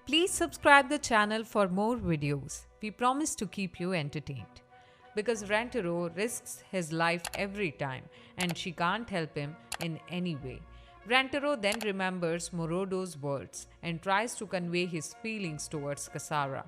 Please subscribe the channel for more videos. We promise to keep you entertained. Because Rentaro risks his life every time and she can't help him in any way. Rentaro then remembers Morodo's words and tries to convey his feelings towards Kasara.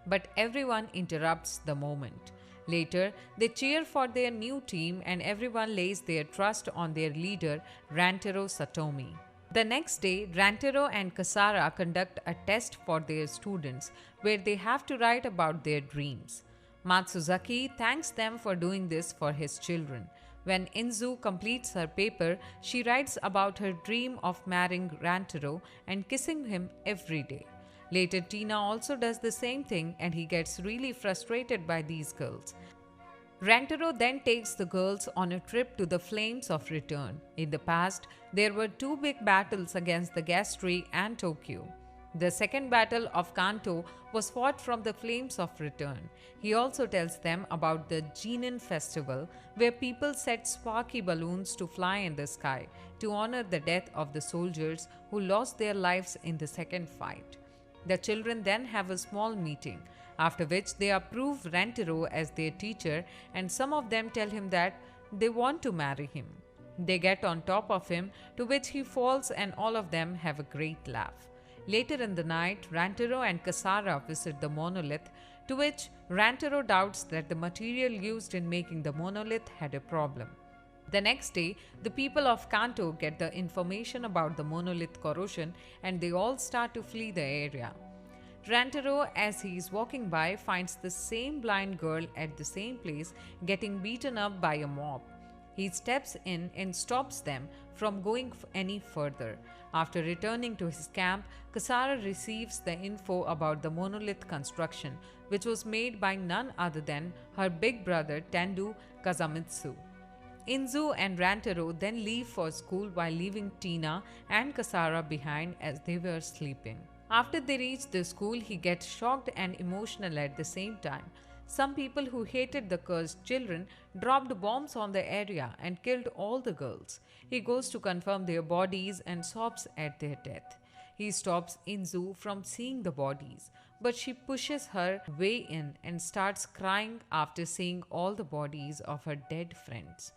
But everyone interrupts the moment. Later, they cheer for their new team and everyone lays their trust on their leader, Rantaro Satomi. The next day, Rantaro and Kasara conduct a test for their students where they have to write about their dreams. Matsuzaki thanks them for doing this for his children. When Enju completes her paper, she writes about her dream of marrying Rantaro and kissing him every day. Later, Tina also does the same thing and he gets really frustrated by these girls. Rentaro then takes the girls on a trip to the Flames of Return. In the past, there were two big battles against the Gastrea and Tokyo. The second battle of Kanto was fought from the Flames of Return. He also tells them about the Genin festival, where people set sparky balloons to fly in the sky to honor the death of the soldiers who lost their lives in the second fight. The children then have a small meeting, after which they approve Rentaro as their teacher and some of them tell him that they want to marry him. They get on top of him, to which he falls and all of them have a great laugh. Later in the night, Rentaro and Kasara visit the monolith, to which Rentaro doubts that the material used in making the monolith had a problem. The next day, the people of Kanto get the information about the monolith corrosion and they all start to flee the area. Rentaro, as he is walking by, finds the same blind girl at the same place getting beaten up by a mob. He steps in and stops them from going any further. After returning to his camp, Kasara receives the info about the monolith construction, which was made by none other than her big brother Tendu Kazamitsu. Enju and Rentaro then leave for school while leaving Tina and Kasara behind as they were sleeping. After they reach the school, he gets shocked and emotional at the same time. Some people who hated the cursed children dropped bombs on the area and killed all the girls. He goes to confirm their bodies and sobs at their death. He stops Enju from seeing the bodies, but she pushes her way in and starts crying after seeing all the bodies of her dead friends.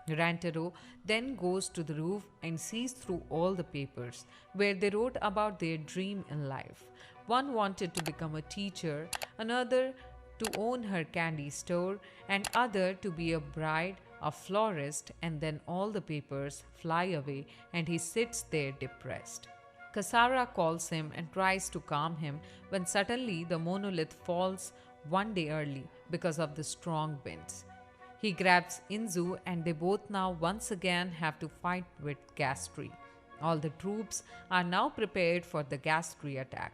Rentaro then goes to the roof and sees through all the papers where they wrote about their dream in life. One wanted to become a teacher, another to own her candy store, and other to be a bride, a florist, and then all the papers fly away and he sits there depressed. Kasara calls him and tries to calm him when suddenly the monolith falls one day early because of the strong winds. He grabs Enju and they both now once again have to fight with Gastrea. All the troops are now prepared for the Gastrea attack.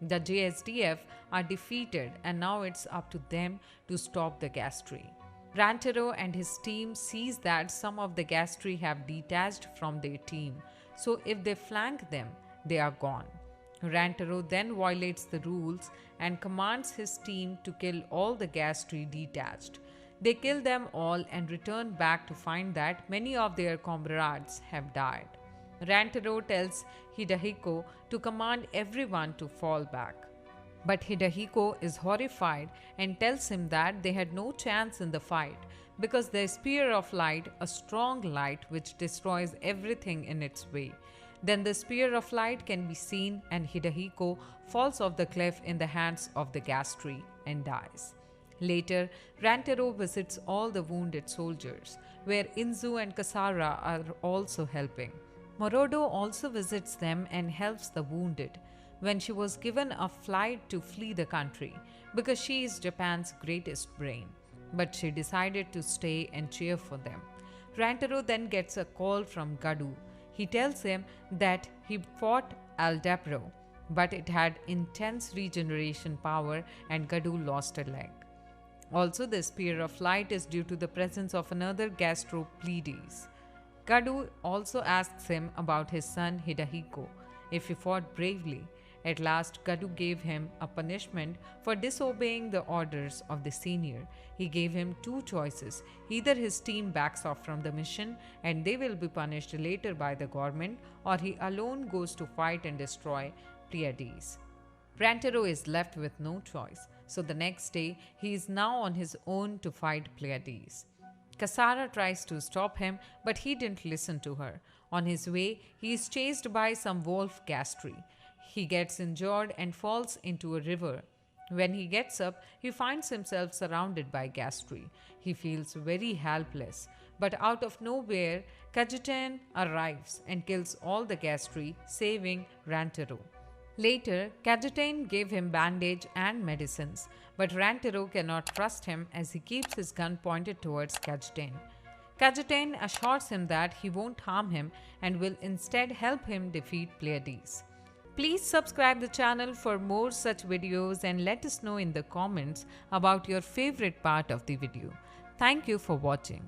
The JSDF are defeated and now it's up to them to stop the Gastrea. Rantaro and his team sees that some of the Gastrea have detached from their team, so if they flank them, they are gone. Rantaro then violates the rules and commands his team to kill all the Gastrea detached. They kill them all and return back to find that many of their comrades have died. Rentaro tells Hidehiko to command everyone to fall back. But Hidehiko is horrified and tells him that they had no chance in the fight because the spear of light, a strong light which destroys everything in its way. Then the spear of light can be seen and Hidehiko falls off the cliff in the hands of the Gastrea and dies. Later, Rentaro visits all the wounded soldiers, where Enju and Kasara are also helping. Morodo also visits them and helps the wounded when she was given a flight to flee the country because she is Japan's greatest brain. But she decided to stay and cheer for them. Rentaro then gets a call from Gadu. He tells him that he fought Aldabro, but it had intense regeneration power and Gadu lost a leg. Also, the spear of light is due to the presence of another Gastropledes. Gadu also asks him about his son Hidehiko, if he fought bravely. At last, Gadu gave him a punishment for disobeying the orders of the senior. He gave him two choices. Either his team backs off from the mission and they will be punished later by the government, or he alone goes to fight and destroy Pleiades. Rantaro is left with no choice, so the next day he is now on his own to fight Pleiades. Kasara tries to stop him, but he didn't listen to her. On his way, he is chased by some wolf Gastrea. He gets injured and falls into a river. When he gets up, he finds himself surrounded by Gastrea. He feels very helpless, but out of nowhere, Kajetan arrives and kills all the Gastrea, saving Rantaro. Later, Kajetan gave him bandage and medicines, but Rantaro cannot trust him as he keeps his gun pointed towards Kajetan. Kajetan assures him that he won't harm him and will instead help him defeat Pleiades. Please subscribe the channel for more such videos and let us know in the comments about your favorite part of the video. Thank you for watching.